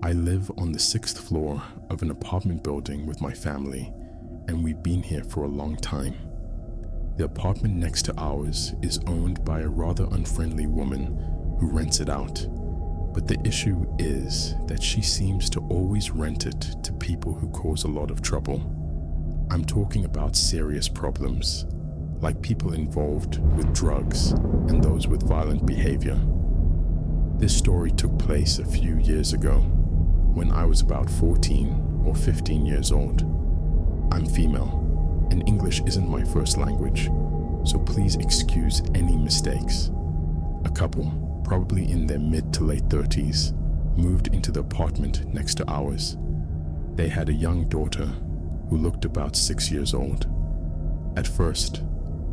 I live on the 6th floor of an apartment building with my family, and we've been here for a long time. The apartment next to ours is owned by a rather unfriendly woman who rents it out. But the issue is that she seems to always rent it to people who cause a lot of trouble. I'm talking about serious problems, like people involved with drugs and those with violent behavior. This story took place a few years ago, when I was about 14 or 15 years old. I'm female, and English isn't my first language, so please excuse any mistakes. A couple, probably in their mid to late 30s, moved into the apartment next to ours. They had a young daughter who looked about 6 years old. At first,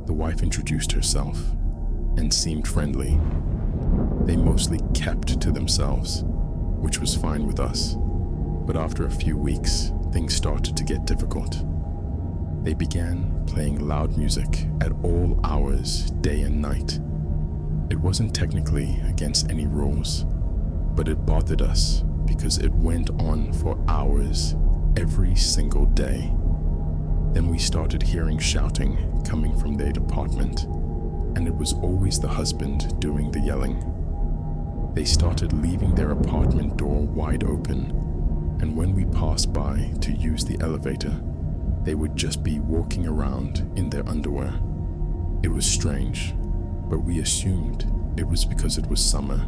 the wife introduced herself and seemed friendly. They mostly kept to themselves, which was fine with us. But after a few weeks, things started to get difficult. They began playing loud music at all hours, day and night. It wasn't technically against any rules, but it bothered us because it went on for hours every single day. Then we started hearing shouting coming from their apartment, and it was always the husband doing the yelling. They started leaving their apartment door wide open, and when we passed by to use the elevator, they would just be walking around in their underwear. It was strange, but we assumed it was because it was summer,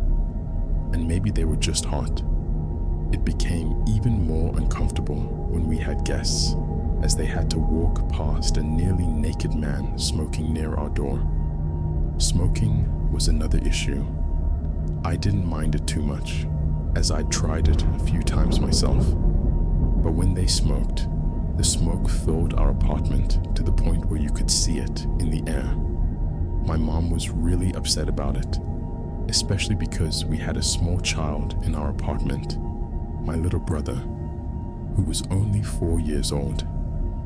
and maybe they were just hot. It became even more uncomfortable when we had guests, as they had to walk past a nearly naked man smoking near our door. Smoking was another issue. I didn't mind it too much, as I'd tried it a few times myself. But when they smoked, the smoke filled our apartment to the point where you could see it in the air. My mom was really upset about it, especially because we had a small child in our apartment, my little brother, who was only 4 years old.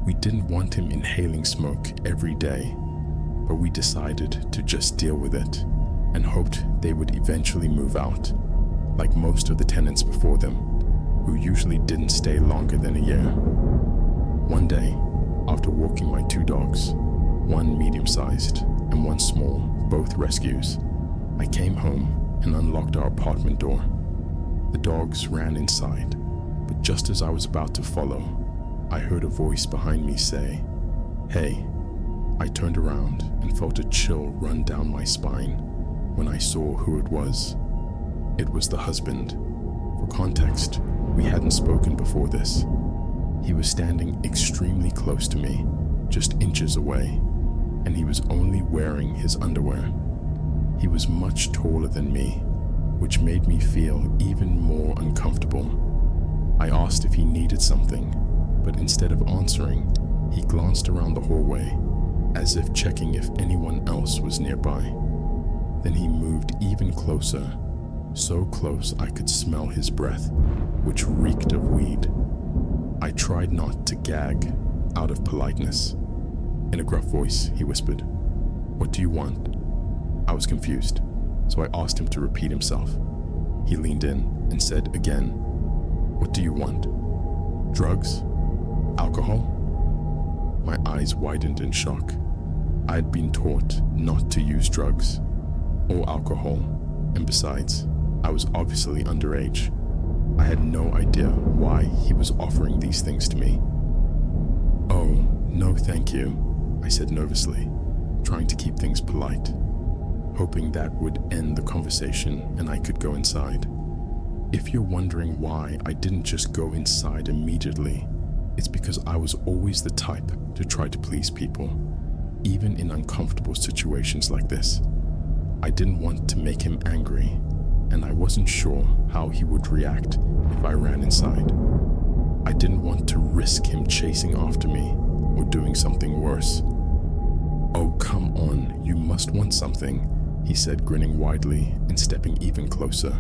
We didn't want him inhaling smoke every day, but we decided to just deal with it and hoped they would eventually move out, like most of the tenants before them, who usually didn't stay longer than a year. One day, after walking my 2 dogs, one medium-sized and one small, both rescues, I came home and unlocked our apartment door. The dogs ran inside, but just as I was about to follow, I heard a voice behind me say, "Hey." I turned around and felt a chill run down my spine when I saw who it was. It was the husband. For context, we hadn't spoken before this. He was standing extremely close to me, just inches away, and he was only wearing his underwear. He was much taller than me, which made me feel even more uncomfortable. I asked if he needed something, but instead of answering, he glanced around the hallway, as if checking if anyone else was nearby. Then he moved even closer, so close I could smell his breath, which reeked of weed. I tried not to gag out of politeness. In a gruff voice, he whispered, "What do you want?" I was confused, so I asked him to repeat himself. He leaned in and said again, "What do you want? Drugs? Alcohol?" My eyes widened in shock. I had been taught not to use drugs or alcohol, and besides, I was obviously underage. I had no idea why he was offering these things to me. "Oh, no thank you," I said nervously, trying to keep things polite, hoping that would end the conversation and I could go inside. If you're wondering why I didn't just go inside immediately, it's because I was always the type to try to please people, even in uncomfortable situations like this. I didn't want to make him angry, and I wasn't sure how he would react if I ran inside. I didn't want to risk him chasing after me or doing something worse. "Oh, come on, you must want something," he said, grinning widely and stepping even closer.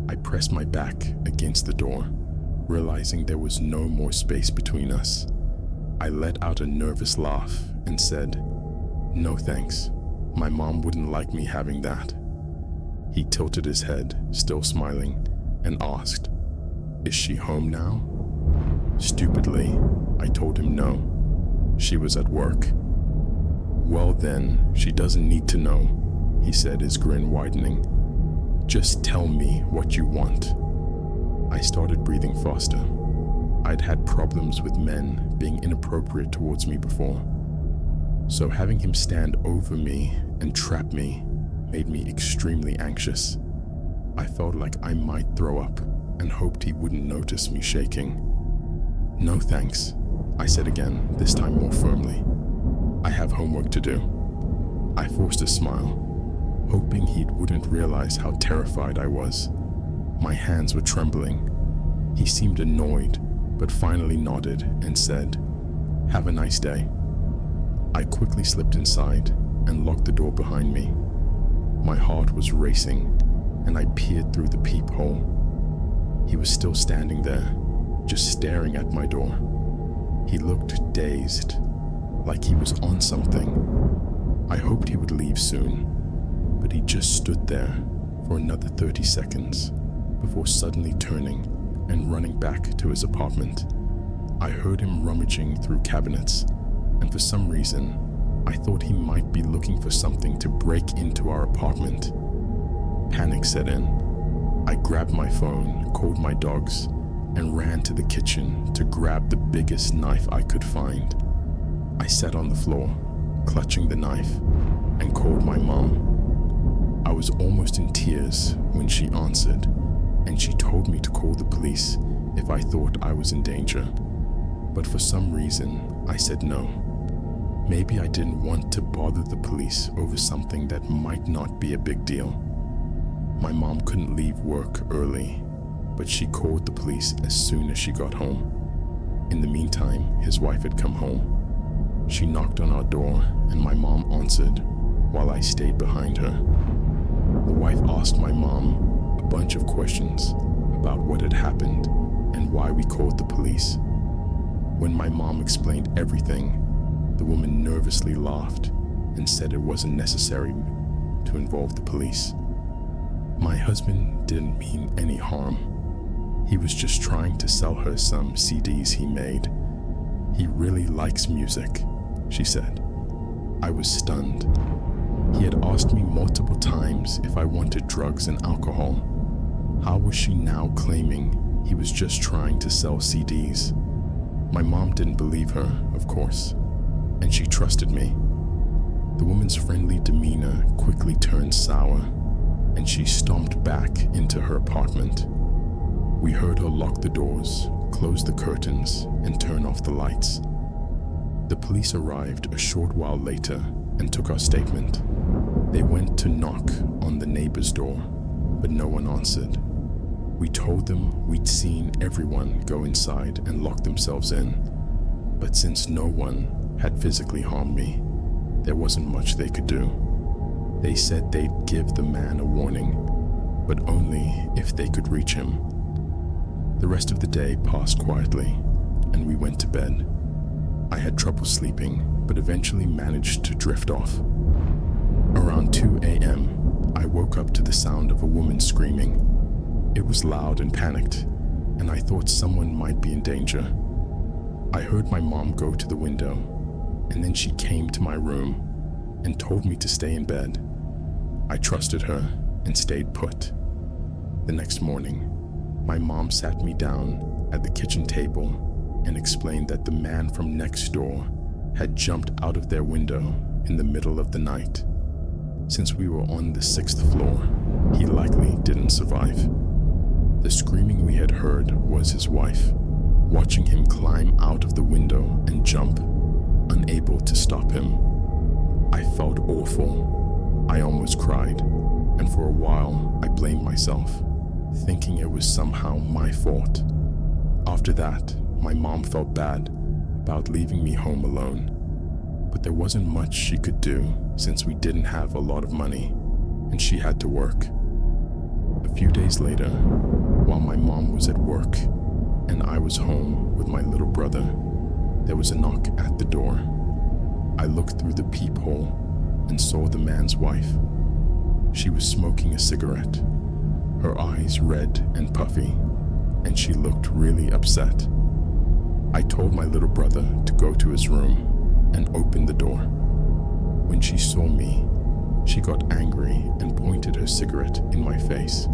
I pressed my back against the door, realizing there was no more space between us. I let out a nervous laugh and said, "No thanks. My mom wouldn't like me having that." He tilted his head, still smiling, and asked, "Is she home now?" Stupidly, I told him no. She was at work. "Well then, she doesn't need to know," he said, his grin widening. "Just tell me what you want." I started breathing faster. I'd had problems with men being inappropriate towards me before, so having him stand over me and trap me made me extremely anxious. I felt like I might throw up and hoped he wouldn't notice me shaking. "No thanks," I said again, this time more firmly. "I have homework to do." I forced a smile, hoping he wouldn't realize how terrified I was. My hands were trembling. He seemed annoyed, but finally nodded and said, "Have a nice day." I quickly slipped inside and locked the door behind me. My heart was racing, and I peered through the peephole. He was still standing there, just staring at my door. He looked dazed, like he was on something. I hoped he would leave soon, but he just stood there for another 30 seconds before suddenly turning and running back to his apartment. I heard him rummaging through cabinets, and for some reason, I thought he might be looking for something to break into our apartment. Panic set in. I grabbed my phone, called my dogs, and ran to the kitchen to grab the biggest knife I could find. I sat on the floor, clutching the knife, and called my mom. I was almost in tears when she answered, and she told me to call the police if I thought I was in danger. But for some reason, I said no. Maybe I didn't want to bother the police over something that might not be a big deal. My mom couldn't leave work early, but she called the police as soon as she got home. In the meantime, his wife had come home. She knocked on our door, and my mom answered while I stayed behind her. The wife asked my mom a bunch of questions about what had happened and why we called the police. When my mom explained everything, the woman nervously laughed and said it wasn't necessary to involve the police. My husband didn't mean any harm. He was just trying to sell her some CDs he made. He really likes music, she said. I was stunned. He had asked me multiple times if I wanted drugs and alcohol. How was she now claiming he was just trying to sell CDs? My mom didn't believe her, of course, and she trusted me. The woman's friendly demeanor quickly turned sour, and she stomped back into her apartment. We heard her lock the doors, close the curtains, and turn off the lights. The police arrived a short while later and took our statement. They went to knock on the neighbor's door, but no one answered. We told them we'd seen everyone go inside and lock themselves in, but since no one had physically harmed me, there wasn't much they could do. They said they'd give the man a warning, but only if they could reach him. The rest of the day passed quietly, and we went to bed. I had trouble sleeping, but eventually managed to drift off. Around 2 a.m., I woke up to the sound of a woman screaming. It was loud and panicked, and I thought someone might be in danger. I heard my mom go to the window, and then she came to my room and told me to stay in bed. I trusted her and stayed put. The next morning, my mom sat me down at the kitchen table and explained that the man from next door had jumped out of their window in the middle of the night. Since we were on the 6th floor, he likely didn't survive. The screaming we had heard was his wife, watching him climb out of the window and jump, unable to stop him. I felt awful. I almost cried, and for a while I blamed myself, thinking it was somehow my fault. After that, my mom felt bad about leaving me home alone, but there wasn't much she could do since we didn't have a lot of money and she had to work. A few days later, while my mom was at work and I was home with my little brother, there was a knock at the door. I looked through the peephole and saw the man's wife. She was smoking a cigarette, her eyes red and puffy. and she looked really upset. I told my little brother to go to his room and open the door. When she saw me, she got angry and pointed her cigarette in my face.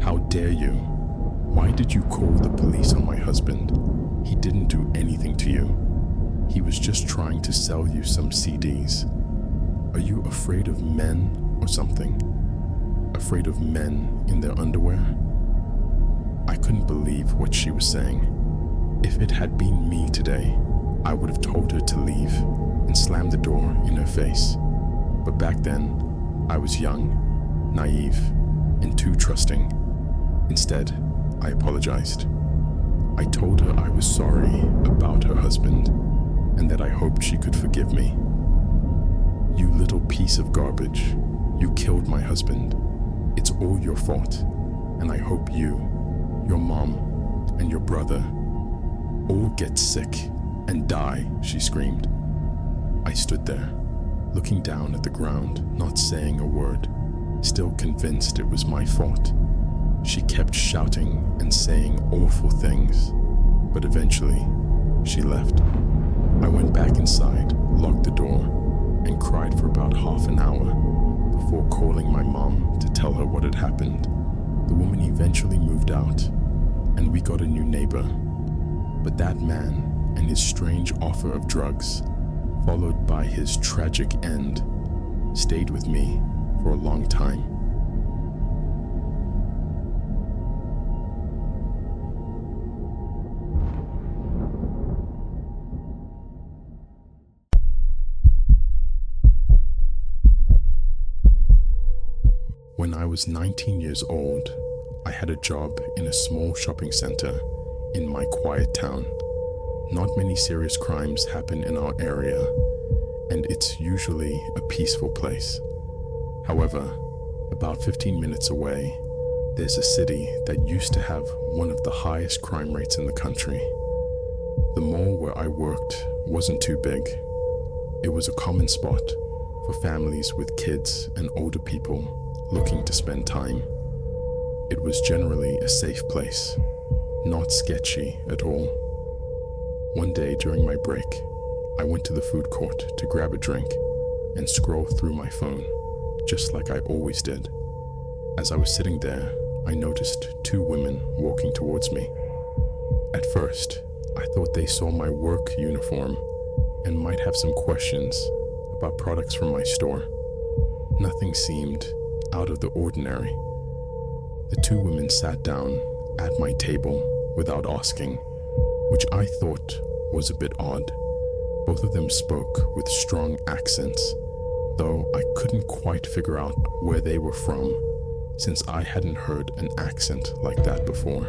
"How dare you? Why did you call the police on my husband? He didn't do anything to you. He was just trying to sell you some CDs. Are you afraid of men or something? Afraid of men in their underwear?" I couldn't believe what she was saying. If it had been me today, I would have told her to leave and slammed the door in her face. But back then, I was young, naive, and too trusting. Instead, I apologized. I told her I was sorry about her husband and that I hoped she could forgive me. "You little piece of garbage. You killed my husband. It's all your fault, and I hope you, your mom, and your brother all get sick and die," she screamed. I stood there, looking down at the ground, not saying a word, still convinced it was my fault. She kept shouting and saying awful things, but eventually, she left. I went back inside, locked the door, and cried for about half an hour before calling my mom to tell her what had happened. The woman eventually moved out, and we got a new neighbor. But that man and his strange offer of drugs, followed by his tragic end, stayed with me for a long time. When I was 19 years old, I had a job in a small shopping center in my quiet town. Not many serious crimes happen in our area, and it's usually a peaceful place. However, about 15 minutes away, there's a city that used to have one of the highest crime rates in the country. The mall where I worked wasn't too big. It was a common spot for families with kids and older people looking to spend time. It was generally a safe place, not sketchy at all. One day during my break, I went to the food court to grab a drink and scroll through my phone, just like I always did. As I was sitting there, I noticed two women walking towards me. At first, I thought they saw my work uniform and might have some questions about products from my store. Nothing seemed out of the ordinary. The two women sat down at my table without asking, which I thought was a bit odd. Both of them spoke with strong accents, though I couldn't quite figure out where they were from, since I hadn't heard an accent like that before.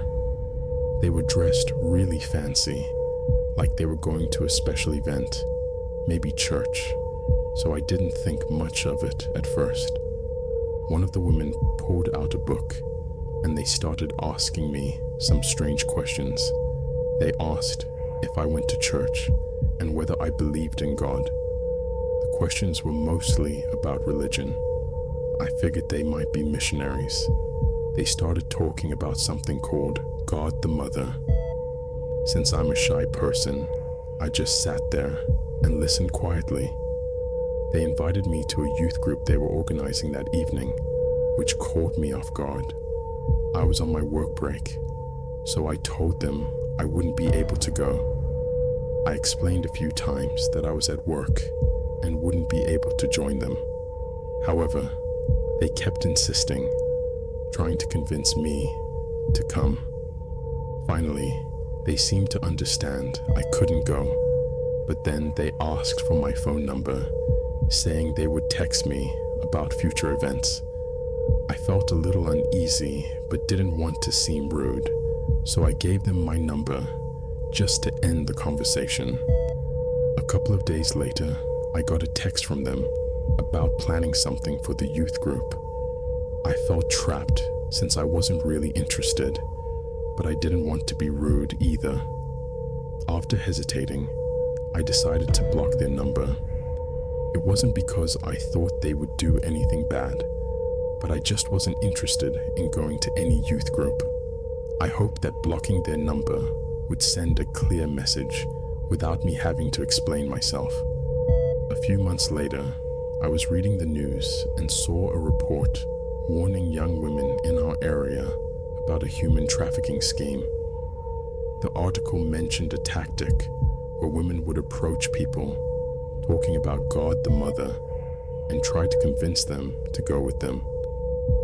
They were dressed really fancy, like they were going to a special event, maybe church, so I didn't think much of it at first. One of the women pulled out a book, and they started asking me some strange questions. They asked if I went to church and whether I believed in God. The questions were mostly about religion. I figured they might be missionaries. They started talking about something called God the Mother. Since I'm a shy person, I just sat there and listened quietly. They invited me to a youth group they were organizing that evening, which caught me off guard. I was on my work break, so I told them I wouldn't be able to go. I explained a few times that I was at work and wouldn't be able to join them. However, they kept insisting, trying to convince me to come. Finally, they seemed to understand I couldn't go, but then they asked for my phone number, saying they would text me about future events. I felt a little uneasy, but didn't want to seem rude, so I gave them my number just to end the conversation. A couple of days later, I got a text from them about planning something for the youth group. I felt trapped since I wasn't really interested, but I didn't want to be rude either. After hesitating, I decided to block their number. It wasn't because I thought they would do anything bad, but I just wasn't interested in going to any youth group. I hoped that blocking their number would send a clear message without me having to explain myself. A few months later, I was reading the news and saw a report warning young women in our area about a human trafficking scheme. The article mentioned a tactic where women would approach people, talking about God the Mother, and try to convince them to go with them.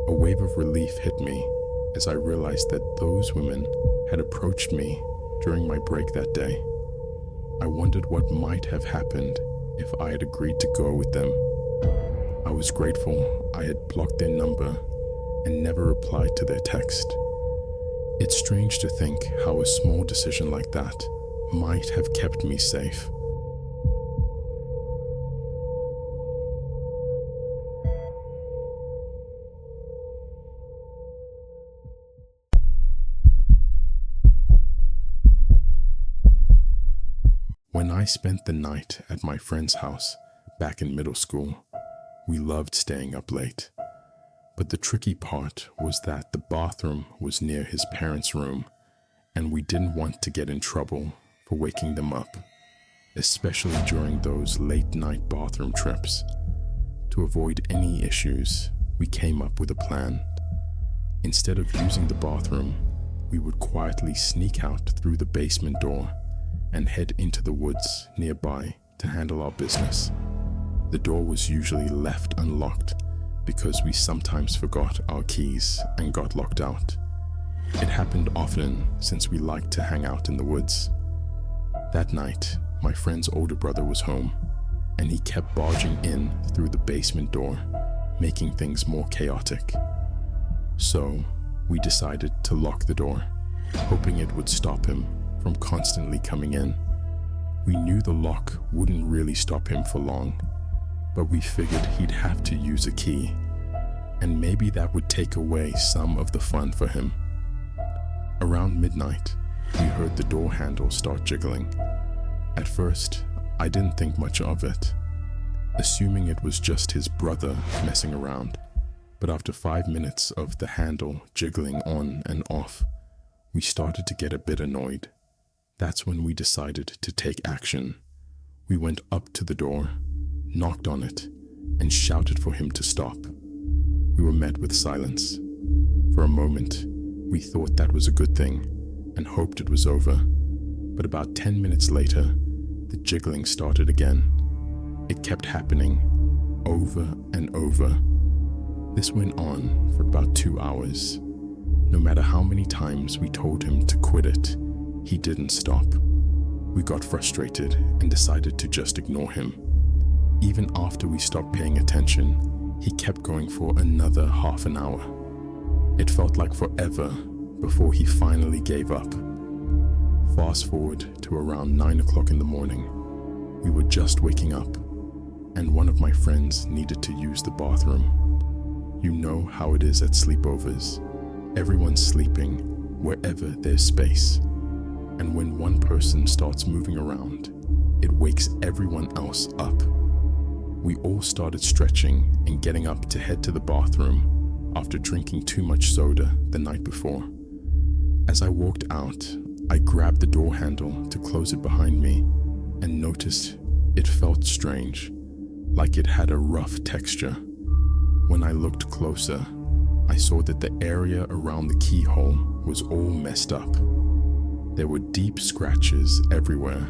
A wave of relief hit me as I realized that those women had approached me during my break that day. I wondered what might have happened if I had agreed to go with them. I was grateful I had blocked their number and never replied to their text. It's strange to think how a small decision like that might have kept me safe. When I spent the night at my friend's house back in middle school, we loved staying up late. But the tricky part was that the bathroom was near his parents' room, and we didn't want to get in trouble for waking them up, especially during those late-night bathroom trips. To avoid any issues, we came up with a plan. Instead of using the bathroom, we would quietly sneak out through the basement door and head into the woods nearby to handle our business. The door was usually left unlocked because we sometimes forgot our keys and got locked out. It happened often since we liked to hang out in the woods. That night, my friend's older brother was home, and he kept barging in through the basement door, making things more chaotic. So, we decided to lock the door, hoping it would stop him from constantly coming in. We knew the lock wouldn't really stop him for long, but we figured he'd have to use a key, and maybe that would take away some of the fun for him. Around midnight, we heard the door handle start jiggling. At first, I didn't think much of it, assuming it was just his brother messing around. But after 5 minutes of the handle jiggling on and off, we started to get a bit annoyed. That's when we decided to take action. We went up to the door, knocked on it, and shouted for him to stop. We were met with silence. For a moment, we thought that was a good thing and hoped it was over. But about 10 minutes later, the jiggling started again. It kept happening over and over. This went on for about 2 hours. No matter how many times we told him to quit it, he didn't stop. We got frustrated and decided to just ignore him. Even after we stopped paying attention, he kept going for another half an hour. It felt like forever before he finally gave up. Fast forward to around 9 o'clock in the morning. We were just waking up, and one of my friends needed to use the bathroom. You know how it is at sleepovers. Everyone's sleeping wherever there's space. And when one person starts moving around, it wakes everyone else up. We all started stretching and getting up to head to the bathroom after drinking too much soda the night before. As I walked out, I grabbed the door handle to close it behind me and noticed it felt strange, like it had a rough texture. When I looked closer, I saw that the area around the keyhole was all messed up. There were deep scratches everywhere,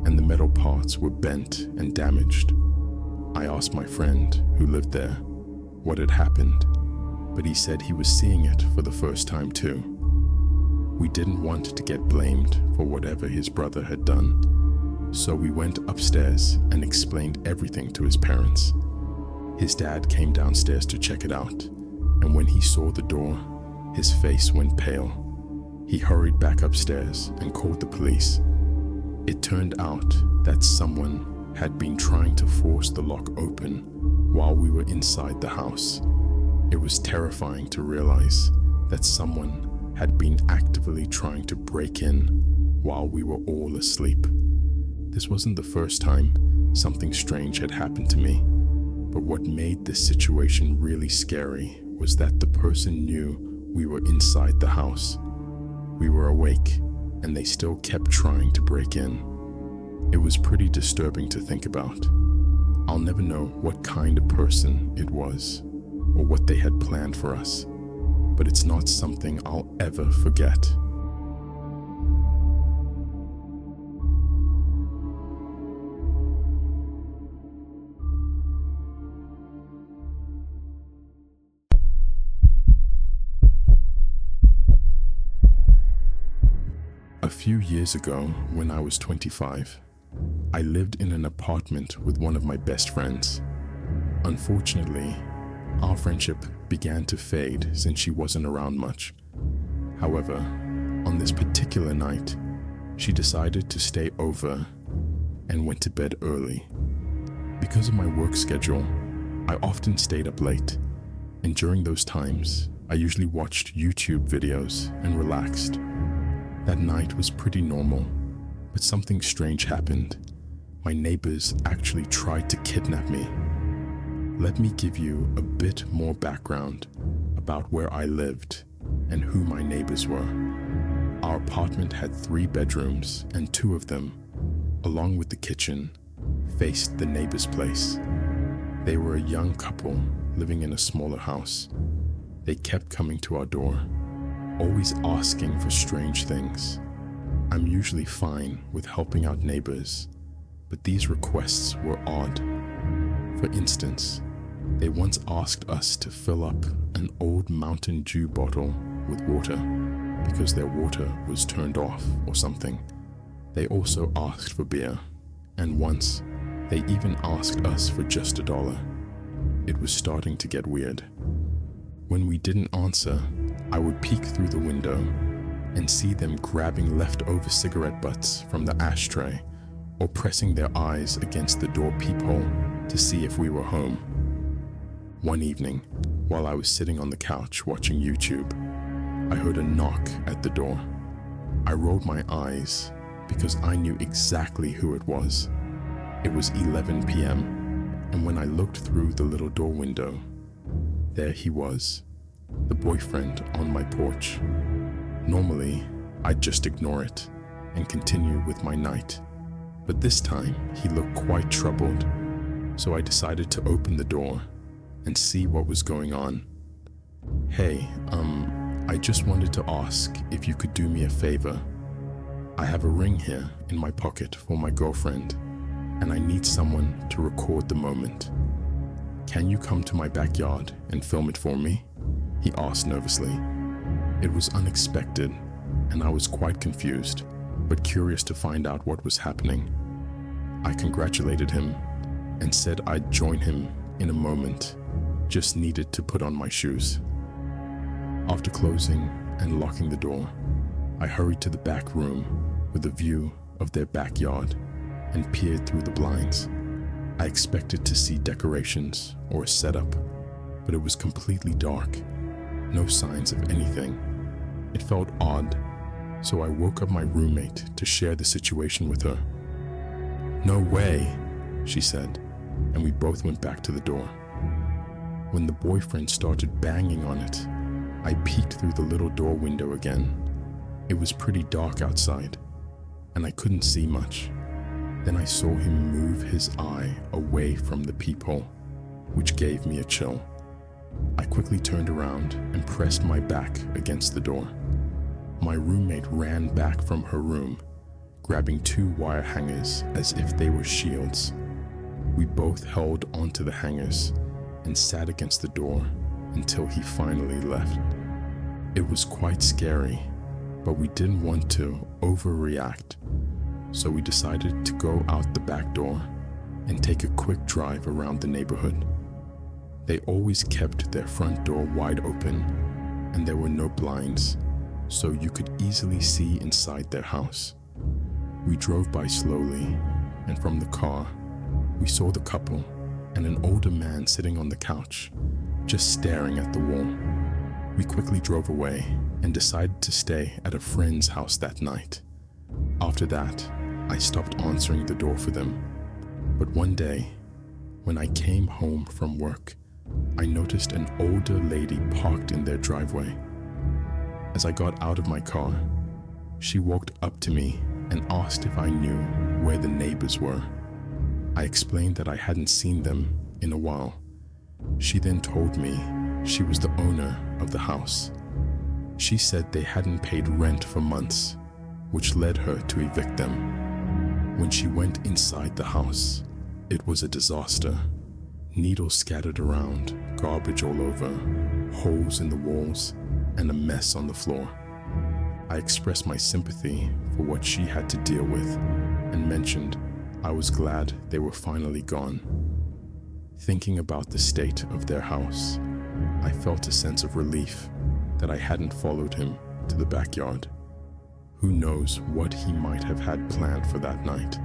and the metal parts were bent and damaged. I asked my friend, who lived there, what had happened, but he said he was seeing it for the first time too. We didn't want to get blamed for whatever his brother had done, so we went upstairs and explained everything to his parents. His dad came downstairs to check it out, and when he saw the door, his face went pale. He hurried back upstairs and called the police. It turned out that someone had been trying to force the lock open while we were inside the house. It was terrifying to realize that someone had been actively trying to break in while we were all asleep. This wasn't the first time something strange had happened to me, but what made this situation really scary was that the person knew we were inside the house. We were awake, and they still kept trying to break in. It was pretty disturbing to think about. I'll never know what kind of person it was, or what they had planned for us, but it's not something I'll ever forget. A few years ago, when I was 25, I lived in an apartment with one of my best friends. Unfortunately, our friendship began to fade since she wasn't around much. However, on this particular night, she decided to stay over and went to bed early. Because of my work schedule, I often stayed up late, and during those times, I usually watched YouTube videos and relaxed. That night was pretty normal, but something strange happened. My neighbors actually tried to kidnap me. Let me give you a bit more background about where I lived and who my neighbors were. Our apartment had 3 bedrooms, and 2 of them, along with the kitchen, faced the neighbor's place. They were a young couple living in a smaller house. They kept coming to our door, always asking for strange things. I'm usually fine with helping out neighbors, but these requests were odd. For instance, they once asked us to fill up an old Mountain Dew bottle with water because their water was turned off or something. They also asked for beer, and once they even asked us for just $1. It was starting to get weird. When we didn't answer, I would peek through the window and see them grabbing leftover cigarette butts from the ashtray or pressing their eyes against the door peephole to see if we were home. One evening, while I was sitting on the couch watching YouTube, I heard a knock at the door. I rolled my eyes because I knew exactly who it was. It was 11 p.m., and when I looked through the little door window, there he was, the boyfriend on my porch. Normally, I'd just ignore it and continue with my night, but this time he looked quite troubled, so I decided to open the door and see what was going on. Hey, I just wanted to ask if you could do me a favor. I have a ring here in my pocket for my girlfriend, and I need someone to record the moment. Can you come to my backyard and film it for me? He asked nervously. It was unexpected, and I was quite confused, but curious to find out what was happening. I congratulated him and said I'd join him in a moment, just needed to put on my shoes. After closing and locking the door, I hurried to the back room with a view of their backyard and peered through the blinds. I expected to see decorations or a setup, but it was completely dark. No signs of anything. It felt odd, so I woke up my roommate to share the situation with her. "No way," she said, and we both went back to the door. When the boyfriend started banging on it, I peeked through the little door window again. It was pretty dark outside, and I couldn't see much. Then I saw him move his eye away from the peephole, which gave me a chill. I quickly turned around and pressed my back against the door. My roommate ran back from her room, grabbing 2 wire hangers as if they were shields. We both held onto the hangers and sat against the door until he finally left. It was quite scary, but we didn't want to overreact, so we decided to go out the back door and take a quick drive around the neighborhood. They always kept their front door wide open, and there were no blinds, so you could easily see inside their house. We drove by slowly, and from the car, we saw the couple and an older man sitting on the couch, just staring at the wall. We quickly drove away and decided to stay at a friend's house that night. After that, I stopped answering the door for them. But one day, when I came home from work, I noticed an older lady parked in their driveway. As I got out of my car, She walked up to me and asked if I knew where the neighbors were. I explained that I hadn't seen them in a while. She then told me she was the owner of the house. She said they hadn't paid rent for months, which led her to evict them. When she went inside the house, it was a disaster. Needles scattered around, garbage all over, holes in the walls, and a mess on the floor. I expressed my sympathy for what she had to deal with and mentioned I was glad they were finally gone. Thinking about the state of their house, I felt a sense of relief that I hadn't followed him to the backyard. Who knows what he might have had planned for that night?